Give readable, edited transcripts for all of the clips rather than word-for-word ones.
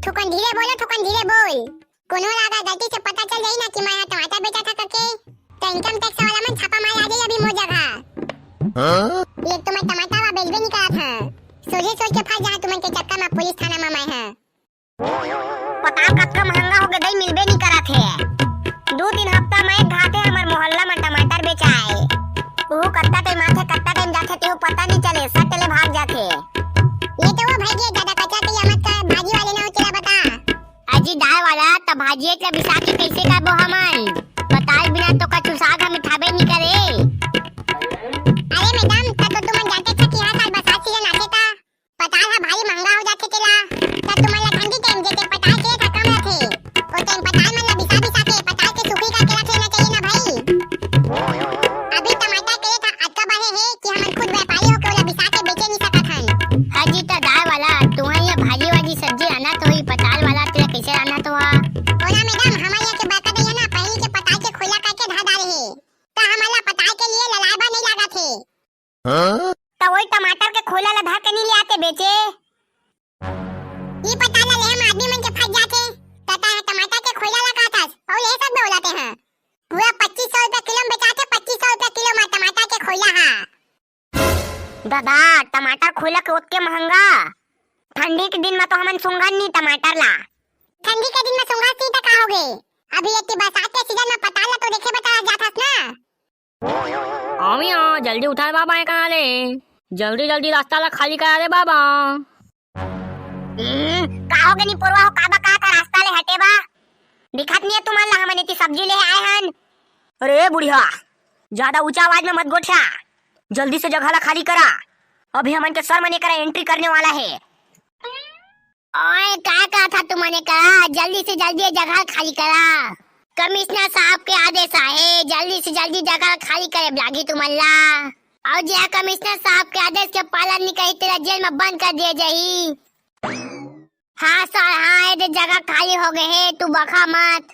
थोकन धीरे बोल। कोनो लागा गलती से पता चल जाई ना कि मैं यहाँ टमाटर बेचा था करके, तो इनकम टैक्स वाला मन छापा मार आ जाई अभी मोर जगह। एक तो मैं टमाटर वा बेचबे नहीं करा था, सोच के फंस जा तुमन के चक्कर में पुलिस थाना में मैं है। पता कतना महंगा हो गई मिलबे नहीं करा थे। 2-3 हफ्ता में घाटे हमर मोहल्ला में टमाटर बेचाए। वो कत्ता टाइम आथे कत्ता टाइम जाथे ते पता नहीं चले, सटले भाग जाथे। ये तो वो भाई ज्यादा कच्चा तो मत कर, भाजी वाले ना चला बता। अजी दाय वाला त भाजिए के बिसा के कैसे करबो हमन? बताए बिना तो कछु साग हम खाबे नहीं करे। अरे मैडम तो तुमन जानते था कि हर साल बरसात सीजन आते था, पताल हा भारी महंगा हो जाते तेला। तो तुमन ला ठंडी टाइम जेते पताल के था कम रथे, ओ टाइम पताल मन ला बिसा के पताल के सुखी का केला खेलना चाहिए ना भाई। अभी टमाटर के था अटका बहे है कि हमन खुद व्यापारी हो के ओला बिसा के बेचे नहीं सकत हन। हाजी त दाय वाला तुम्हारी ये भाजी वाजी सब्जी आना तो ही पताल वाला तेरा कैसे आना तो हा? ओना मैडम हमारे यहाँ के बरकत है ना, पहले के पताल के खोला करके धा डाले है, तो हमारा पताल के लिए ललाबा नहीं लगा थे। तो वही टमाटर के खोला ला धा के नहीं ले आते बेचे। ये पताल ले हम आदमी मन के फंस जाते, तता टमाटर के खोला लगा था और ये सब बोलाते हैं। पूरा 2500 रुपए किलो में बेचाते, 2500 रुपए किलो में टमाटर के खोला हा। दादा टमाटर खोला के ओतके महंगा। ठंडी के दिन में तो हमन सुंघन नहीं टमाटर ला। ठंडी के दिन में सुंघाती तो का होगे? अभी ये बरसात के सीजन में पताल ला तो देखे बता जाथस ना। आमिया जल्दी उठा बाबा है कहाँ ले, जल्दी रास्ता ला खाली करा दे बाबा। का होगे नहीं पुरवा हो काबा का रास्ता ले हटे बा। दिखत नहीं है तुम्हारा हमन इतनी सब्जी ले आए हन। अरे बुढ़िया ज्यादा ऊंचा आवाज में मत गोठा, जल्दी से जगह ला खाली करा, अभी हमन के सर मने करा एंट्री करने वाला है। ओए क्या कहा था तुमने कहा जल्दी से जल्दी जगह खाली करा। कमिश्नर साहब के आदेश आए जल्दी से जल्दी जगह खाली करे लागी तुमल्ला। और जे कमिश्नर साहब के आदेश के पालन नहीं करी तेरा जेल में बंद कर दिया जाही। हाँ सर हाँ ये जगह खाली हो गए है, तू बखा मत।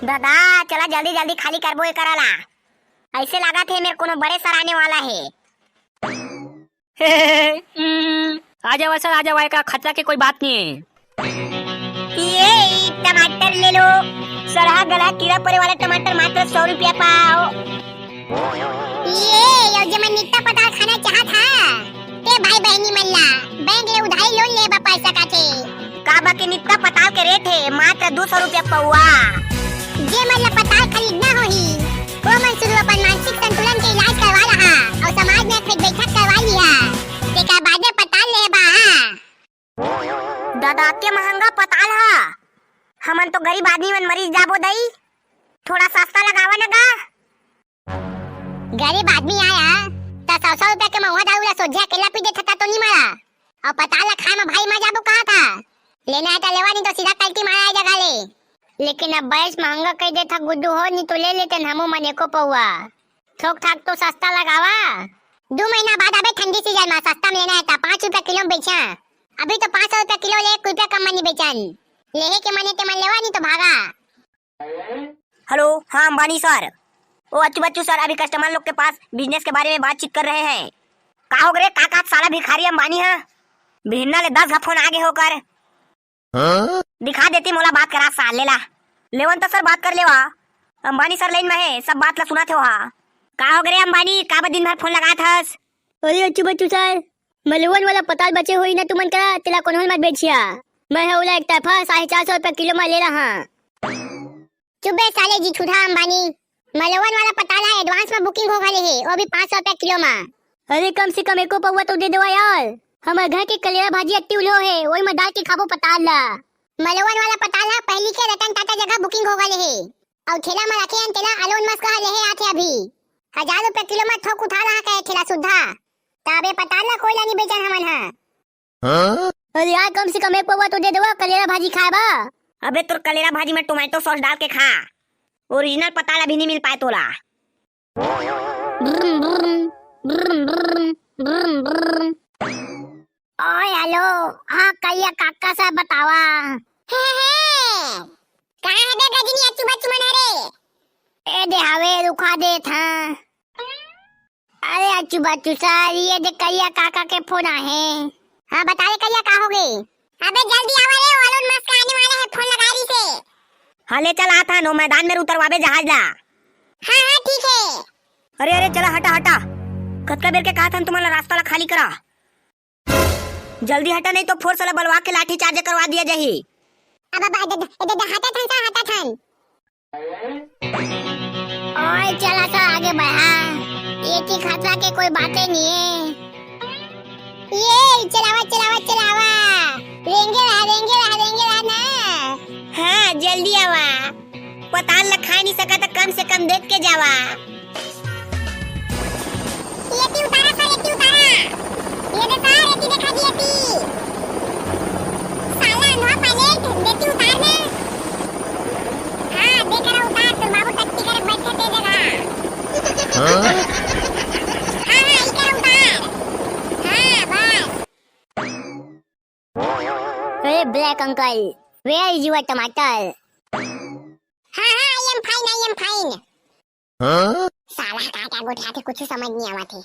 दादा चला जल्दी खाली करबो ये कराला। ऐसे लगा थे मेरे कोनो बड़े सर आने वाला है। आ जाओ सर आ जाओ, का खतरा की कोई बात नहीं है। ये टमाटर ले लो सर, हाँ गला कीड़ा पड़े वाला टमाटर मात्र 100 रुपया पाओ। ये जो मैं नित्ता पताल खाना चाहा था, ते भाई बहनी मल्ला बैंक ले उधारी लोन ले बा पैसा काटे। काबा के नित्ता पताल के रेट है मात्र 200 रुपया पौवा। जे मल्ला पताल खरीदना होही वो मन शुरू अपन मानसिक संतुलन के इलाज करवा रहा और समाज में फिर बैठक करवा लिया, तेका बादे पताल ले बा। दादा के महंगा पताल हा, हमन तो गरीब आदमी मन मरीज जाबो दई, थोड़ा सस्ता लगावा ना गा। गरीब आदमी आया तो 100 रुपया के महुआ दारू ला सोझा केला पी देता तो नहीं मारा, और पताल ला खाए में भाई मजा जाबो कहा था। लेना है तो लेवा, नहीं तो सीधा कल्टी मारा जगह ले। लेकिन अब बैस महंगा कह दे था गुड्डू हो, नहीं तो ले लेते हमू मने को पौवा। ठोक ठाक तो सस्ता लगावा। 2 महीना बाद अबे ठंडी सीजन में सस्ता में लेना है तो 5 रुपया किलो में बेचा, अभी तो 500 रुपया किलो ले, 1 रुपया कम नहीं बेचन। लेहे के मने ते मन लेवा, नहीं तो भागा। हेलो हाँ अंबानी सर, ओ अच्छू बच्चू सर अभी कस्टमर लोग के पास बिजनेस के बारे में बातचीत कर रहे हैं। का हो गए का साला भिखारी अंबानी है, बिहन्ना ले 10 फोन आगे होकर दिखा देती मोला बात करा साल लेला लेवन तो सर बात कर लेवा। अंबानी सर लाइन में है, सब बात ला सुना थे वहाँ। का हो गए अंबानी का दिन भर फोन लगा थस? अरे अच्छू बच्चू सर मलुवन वाला पताल बचे हुई ना तुमन करा तेला कोनो मत बेचिया, मैं है उला एक तरफा 450 रुपया किलो में ले रहा। चुबे साले जी छुटा अंबानी, मलवन वाला पताल है एडवांस में बुकिंग हो गई है, वो भी 500 रुपया किलो में। अरे कम से कम एको पौवा तो दे दो यार, हमारे घर के कलेरा भाजी अट्टी उलो है वही में डाल के खाबो पताल ला। मलवन वाला पताल है पहली के रतन टाटा जगह बुकिंग हो गई है, और ठेला में रखे हैं तेला अलोन मस्क का ले आथे अभी 1000 रुपया किलो में ठोक उठा रहा है ठेला सुधा। तबे पताल ला कोई ला नहीं बेचन हमन है। अरे यार कम से कम एक पौवा तो दे दो, कलेरा भाजी खाबा। अबे तो कलेरा भाजी में टोमेटो सॉस डाल के खा, ओरिजिनल पताल अभी नहीं मिल पाए तोला। ओए हेलो हाँ कहिया काका साहब बतावा। कहाँ है बे गजनी अच्छू बच्चू मन रे? ए दे हवे रुखा दे था। अरे अच्छू बच्चू सर ये दे कहिया काका के फोन आए। हाँ बता रे कहिया का हो गए? अबे जल्दी आवा रे, एलोन मस्क आने वाला है, फोन लगा रही से। हाँ ले चल आता नो मैदान में उतरवाबे जहाज ला। हाँ हाँ ठीक है। अरे अरे चला हटा हटा, कतका बेर के कहा था तुम्हारा रास्ता ला खाली करा। जल्दी हटा नहीं तो फोर्स वाला बलवा के लाठी चार्ज करवा दिया जाही। अब हटा थन। ओए चला सा आगे बढ़ा, ये की खतरा के कोई बातें नहीं है। ये चलावा रेंगे ना। हाँ जल्दी आवा, पताल ला खा नहीं सका तो कम से कम देख के जावा। ये उतारा ये देखा दी साला नवा पायलट देती उतारना। हाँ देख रहा उतार, तो बाबू टट्टी कर बैठे थे जगह। हाँ इधर उतार। हाँ बस। अरे black uncle, where is your टमाटर? हाँ आई एम फाइन। साला काटा गोठा थे, कुछ समझ नहीं आवा थे।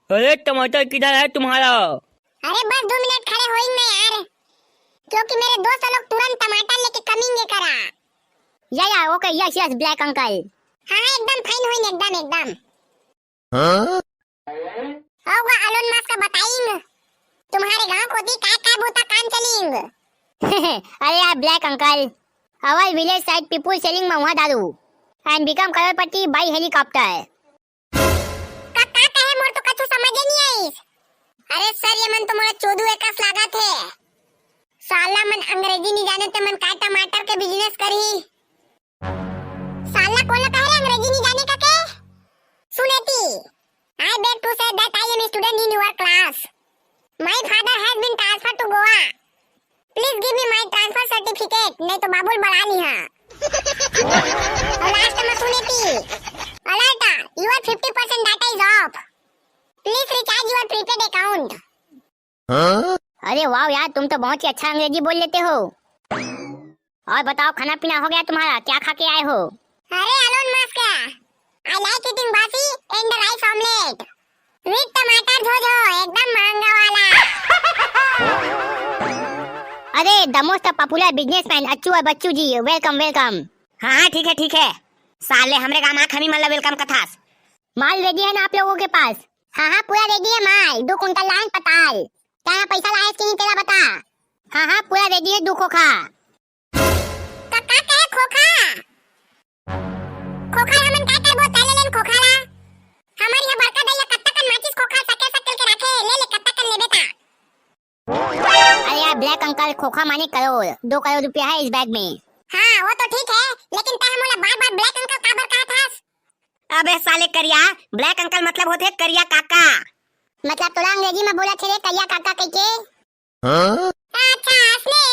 अरे टमाटर किधर है तुम्हारा? अरे बस 2 मिनट खड़े हो ही नहीं यार, क्योंकि मेरे दोस्त लोग तुरंत टमाटर लेके कमिंग करा। या ओके यस ब्लैक अंकल। हाँ एकदम फाइन हुई एकदम। होगा एलोन मस्क का बताइंग तुम्हारे गांव को दी काय बोता काम चलिंग। अरे यार black uncle, our village side people selling mahua daru and become crorepati by helicopter. का कहे मोर तो कछु समझ नहीं आई। अरे सर ये मन तो मोरा 14 एकस लागत है। साला मन अंग्रेजी नहीं जाने ते मन काय टमाटर के बिजनेस करही। साला कोला कहे अंग्रेजी नहीं जाने का के सुनेती। I beg to say that I am a student in your class. My father has been transferred to Goa. Please give me my transfer certificate, नहीं तो बाबुल बढ़ा लिहा। और लास्ट में सुनेती। Alert, your 50% data is off. Please recharge your prepaid account. अरे वाह यार, तुम तो बहुत ही अच्छा अंग्रेजी बोल लेते हो। और बताओ खाना पीना हो गया तुम्हारा, क्या खा के आए हो? अरे Elon Musk, I like eating basi and rice omelette with टमाटर झोझो, एकदम महंगा वाला। अरे द मोस्ट पॉपुलर बिजनेसमैन अच्छू और बच्चू जी, वेलकम। हाँ ठीक है। साले हमरे गाँव में खमी मतलब वेलकम कथास। माल रेडी है ना आप लोगों के पास? हाँ पूरा रेडी है माल, 2 कुंटल लाइन पताल। क्या पैसा लाए कि नहीं तेरा बता। हाँ पूरा रेडी है, 2 खोखा। कक्का कहे खोखा हमन का कर बोता ले खोखा ला। हमारी है बड़का दैया कत्ता कन माचिस खोखा सके के रखे, ले कत्ता कन ले बेटा। अरे यार ब्लैक अंकल, खोखा माने करोड़, 2 करोड़ रुपया है इस बैग में। हाँ वो तो ठीक है, लेकिन तय मोला बार ब्लैक अंकल काबर कहा थास। अबे साले करिया, ब्लैक अंकल मतलब होते करिया काका। मतलब तोला अंग्रेजी में बोला थे करिया काका कह के। अच्छा हंसने,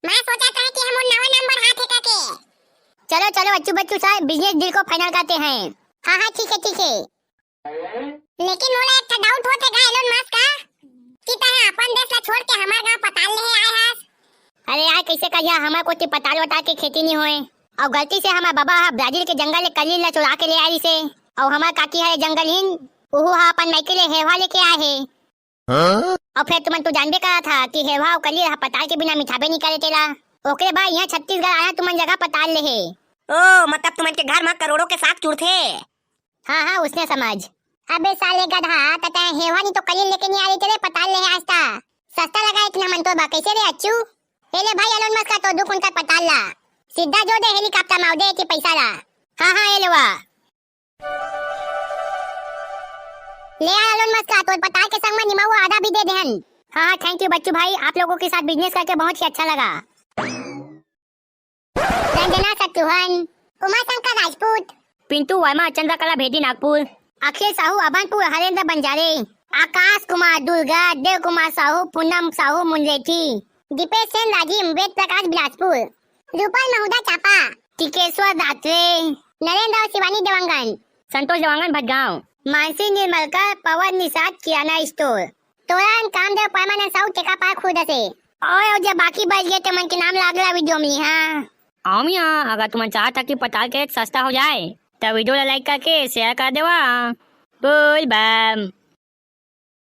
मैं सोचा था कि हम नवा नंबर हाथ है के। चलो अच्छू बच्चू साहब, बिजनेस डील को फाइनल करते हैं। हाँ ठीक है। लेकिन मोला एक डाउट होते गा एलोन मस्क का, कि तय अपन देश ला छोड़ के हमार गांव पताल ले आए हस। अरे यार कैसे कहिया, हमार को पताल वता के खेती नहीं होए, और गलती से हमार बाबा ब्राजील के जंगल ले कलील ला चुरा के ले आई से, और हमार काकी है जंगलहीन, ओहो अपन मायके ले हेवा लेके आए है। और फिर तुमन तो जानबे करा था कि हेवा और कलील पताल के बिना मिठाबे नहीं करे तेला। ओकरे बाद यहाँ छत्तीसगढ़ आया तुमन जगह पताल ले है। ओ मतलब तुमन के घर में करोड़ों के साथ चुरथे। हाँ उसने समझ। अबे साले गधा, तता हेवा नहीं तो कलील लेके नहीं आ रही तेरे पताल ले आस्ता। सस्ता लगा इतना मन तो बा कैसे रे अच्छू। ले भाई एलोन मस्क का तो 2 कुंटल पताल ला, सीधा जो दे हेलीकॉप्टर में दे के पैसा ला। हाँ ये लेवा। ले आ एलोन मस्क का तो पताल के संग में निमा हुआ आधा भी दे देहन। हाँ थैंक यू बच्चू भाई, आप लोगों के साथ बिजनेस करके बहुत ही अच्छा लगा। रंजना सत्युहन, उमा शंकर राजपूत, पिंटू वर्मा चंद्रकला भेदी नागपुर, अखिल साहू अभानपुर, हरेंद्र बंजारे, आकाश कुमार दुर्गा, देव कुमार साहू, पूनम साहू मुंजेठी, दीपेश सेन राजीव, वेद प्रकाश बिलासपुर, रूपल महुदा चापा, टिकेश्वर दात्रे, नरेंद्र और शिवानी देवांगन, संतोष देवांगन भटगांव, मानसी निर्मलकर, पवन निषाद किराना स्टोर, तोरण कामदेव परमानंद साहू टेका पार्क खुद से। और जब बाकी बच गए तो मन के नाम लागला वीडियो में। हाँ आमिया, अगर तुम चाहता कि पताल के रेट सस्ता हो जाए तो वीडियो लाइक करके शेयर कर देवा। बोल बम।